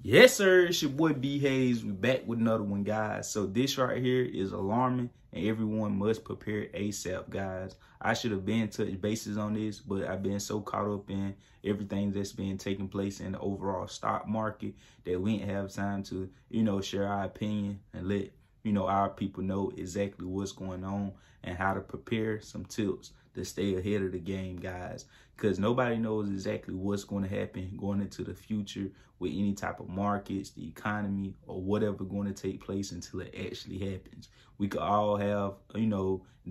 Yes, sir. It's your boy B Hayes. We back with another one, guys. So this right here is alarming, and everyone must prepare ASAP, guys. I should have been touched bases on this, but I've been so caught up in everything that's been taking place in the overall stock market that we didn't have time to, share our opinion and let our people know exactly what's going on and how to prepare some tips to stay ahead of the game, guys. Because nobody knows exactly what's going to happen going into the future with any type of markets, the economy, or whatever going to take place until it actually happens. We could all have,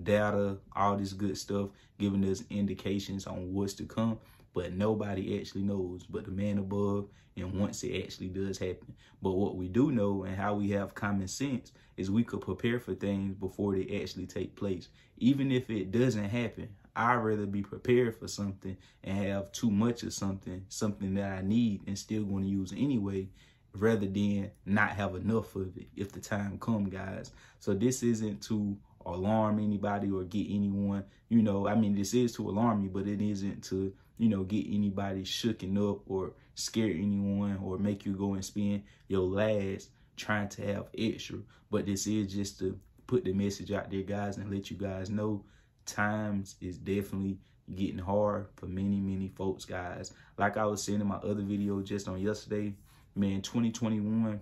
data, all this good stuff giving us indications on what's to come, but nobody actually knows but the man above and once it actually does happen. But what we do know and how we have common sense is we could prepare for things before they actually take place. Even if it doesn't happen, I'd rather be prepared for something and have too much of something that I need and still going to use anyway, rather than not have enough of it if the time comes, guys. So this isn't to alarm anybody or get anyone, this is to alarm you, but it isn't to, get anybody shooken up or scare anyone or make you go and spend your last trying to have extra. But this is just to put the message out there, guys, and let you guys know times is definitely getting hard for many folks, guys. Like I was saying in my other video just on yesterday, man, 2021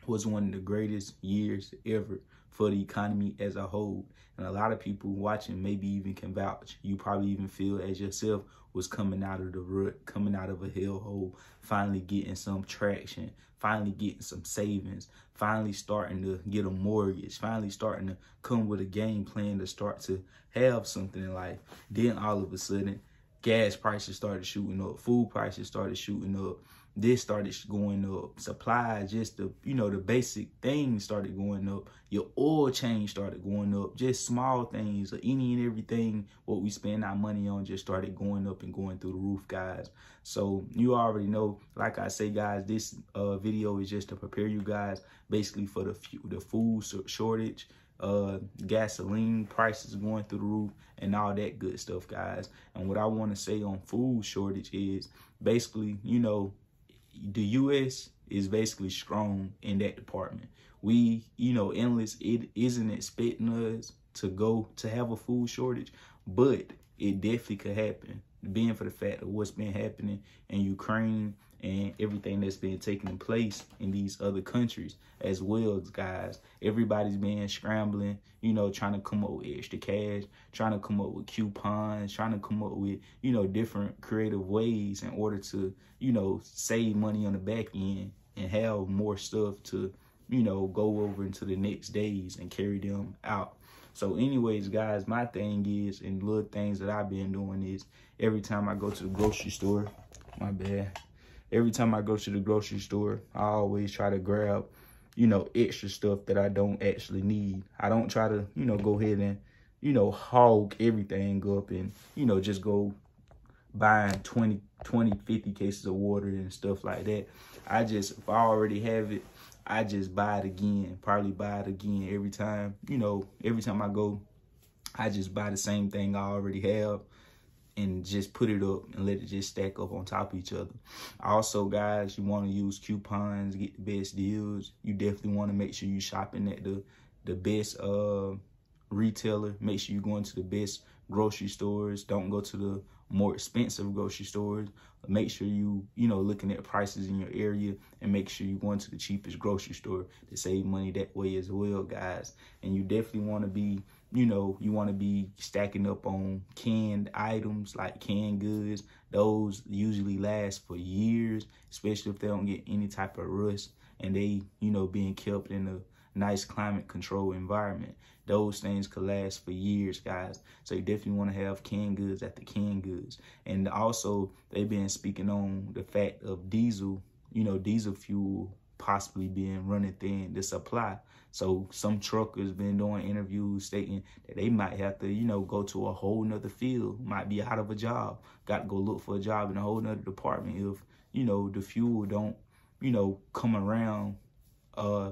was one of the greatest years ever for the economy as a whole. And a lot of people watching maybe even can vouch. You probably even feel as yourself was coming out of the rut, coming out of a hellhole, finally getting some traction, finally getting some savings, finally starting to get a mortgage, finally starting to come with a game plan to start to have something in life. Then all of a sudden, gas prices started shooting up, food prices started shooting up, this started going up, supplies, just the basic things started going up, your oil change started going up, just small things, any and everything what we spend our money on just started going up and going through the roof, guys. So you already know, like I say, guys, this video is just to prepare you guys basically for the food shortage, gasoline prices going through the roof and all that good stuff, guys. And what I want to say on food shortage is basically, the U.S. is basically strong in that department. We, endless, it isn't expecting us to have a food shortage, but it definitely could happen, being for the fact of what's been happening in Ukraine and everything that's been taking place in these other countries as well, guys. Everybody's been scrambling, trying to come up with extra cash, trying to come up with coupons, trying to come up with, different creative ways in order to, save money on the back end and have more stuff to, go over into the next days and carry them out. So anyways, guys, my thing is, and little things that I've been doing is every time I go to the grocery store, every time I go to the grocery store, I always try to grab, extra stuff that I don't actually need. I don't try to, go ahead and, hog everything up and, just go buying 20, 50 cases of water and stuff like that. If I already have it, I just buy it again, probably buy it again every time. Every time I go, I just buy the same thing I already have and just put it up and let it just stack up on top of each other. Also, guys, you want to use coupons, get the best deals. You definitely want to make sure you're shopping at the best retailer. Make sure you're going to the best grocery stores. Don't go to the more expensive grocery stores. Make sure you looking at prices in your area, and make sure you're going to the cheapest grocery store to save money that way as well, guys. And you definitely want to be you want to be stacking up on canned items like canned goods. Those usually last for years, especially if they don't get any type of rust and they being kept in a nice climate control environment. Those things could last for years, guys. So you definitely want to have canned goods at the canned goods. And also, they've been speaking on the fact of diesel, diesel fuel possibly being running thin, the supply. So some truckers been doing interviews stating that they might have to, go to a whole nother field, might be out of a job, got to go look for a job in a whole nother department if, the fuel don't, come around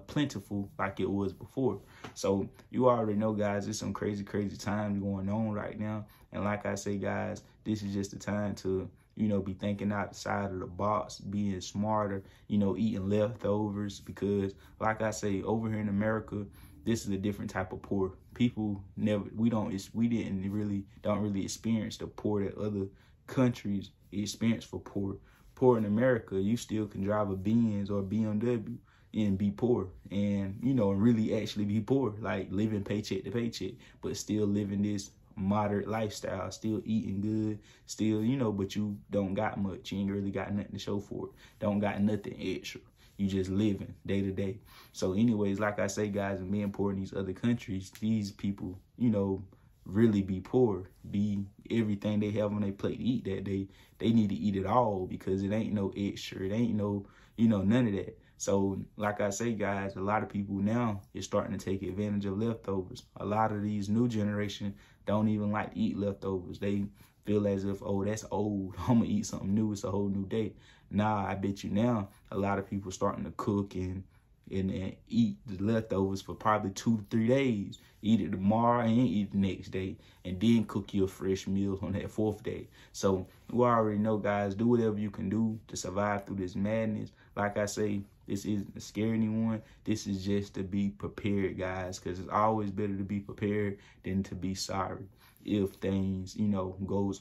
plentiful like it was before. So you already know, guys, there's some crazy times going on right now. And like I say, guys, this is just the time to, you know, be thinking outside of the box, being smarter, you know, eating leftovers. Because like I say, over here in America, this is a different type of poor. People don't really experience the poor that other countries experience for poor. Poor in America, you still can drive a Benz or a BMW and be poor, and you know, and really actually be poor, like living paycheck to paycheck, but still living this moderate lifestyle, still eating good, still, you know, but you don't got much. You ain't really got nothing to show for it. Don't got nothing extra. You just living day to day. So anyways, like I say, guys, and being poor in these other countries, these people, you know, really be poor, be everything they have on their plate to eat that day. They need to eat it all, because it ain't no extra. It ain't no, you know, none of that. So like I say, guys, a lot of people now is starting to take advantage of leftovers. A lot of these new generation don't even like to eat leftovers. They feel as if, oh, that's old, I'm gonna eat something new, it's a whole new day. Nah, I bet you now a lot of people starting to cook and eat the leftovers for probably 2 to 3 days. Eat it tomorrow and eat the next day, and then cook your fresh meals on that 4th day. So you already know, guys, do whatever you can do to survive through this madness. Like I say, this isn't to scare anyone. This is just to be prepared, guys, because it's always better to be prepared than to be sorry if things, you know, goes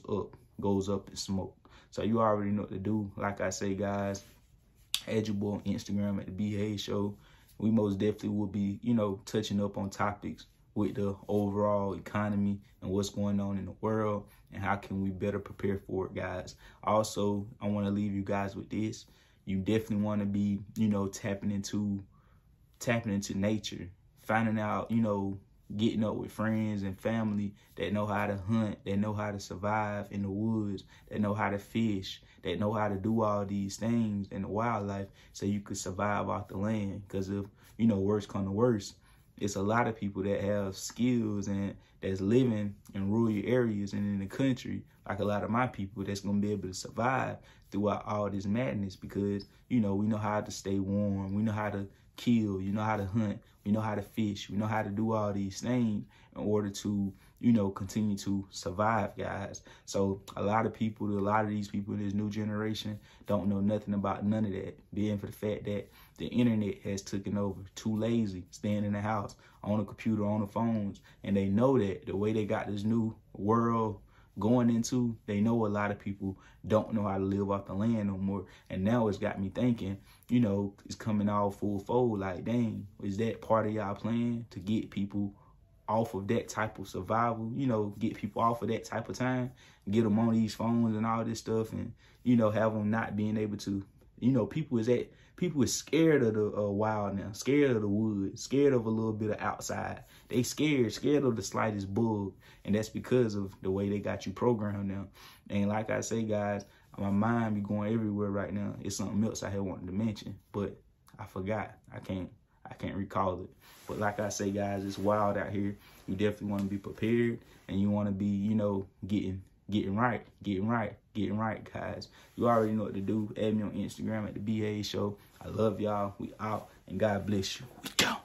up in smoke. So you already know what to do. Like I say, guys, add your boy on Instagram at the B Hayes Show. We most definitely will be, you know, touching up on topics with the overall economy and what's going on in the world and how can we better prepare for it, guys. Also, I want to leave you guys with this. You definitely want to be, you know, tapping into nature, finding out, you know, getting up with friends and family that know how to hunt, that know how to survive in the woods, that know how to fish, that know how to do all these things in the wildlife so you could survive off the land. Because if, you know, worse come to worse, it's a lot of people that have skills and that's living in rural areas and in the country, like a lot of my people, that's going to be able to survive throughout all this madness, because, you know, we know how to stay warm. We know how to kill, you know how to hunt, we know how to fish, we know how to do all these things in order to, you know, continue to survive, guys. So a lot of these people in this new generation don't know nothing about none of that, being for the fact that the internet has taken over. Too lazy, staying in the house, on the computer, on the phones, and they know that the way they got this new world going into, they know a lot of people don't know how to live off the land no more. And now it's got me thinking, you know, it's coming all full fold. Like, dang, is that part of y'all plan to get people off of that type of survival, you know, get people off of that type of time, get them on these phones and all this stuff, and, you know, have them not being able to, you know, people is scared of the wild now, scared of the woods, scared of a little bit of outside. They scared of the slightest bug, and that's because of the way they got you programmed now. And like I say, guys, my mind be going everywhere right now. It's something else I had wanted to mention, but I forgot. I can't recall it. But like I say, guys, it's wild out here. You definitely want to be prepared, and you want to be, you know, getting right, guys. You already know what to do. Add me on Instagram at the B Hayes Show. I love y'all. We out, and God bless you. We out.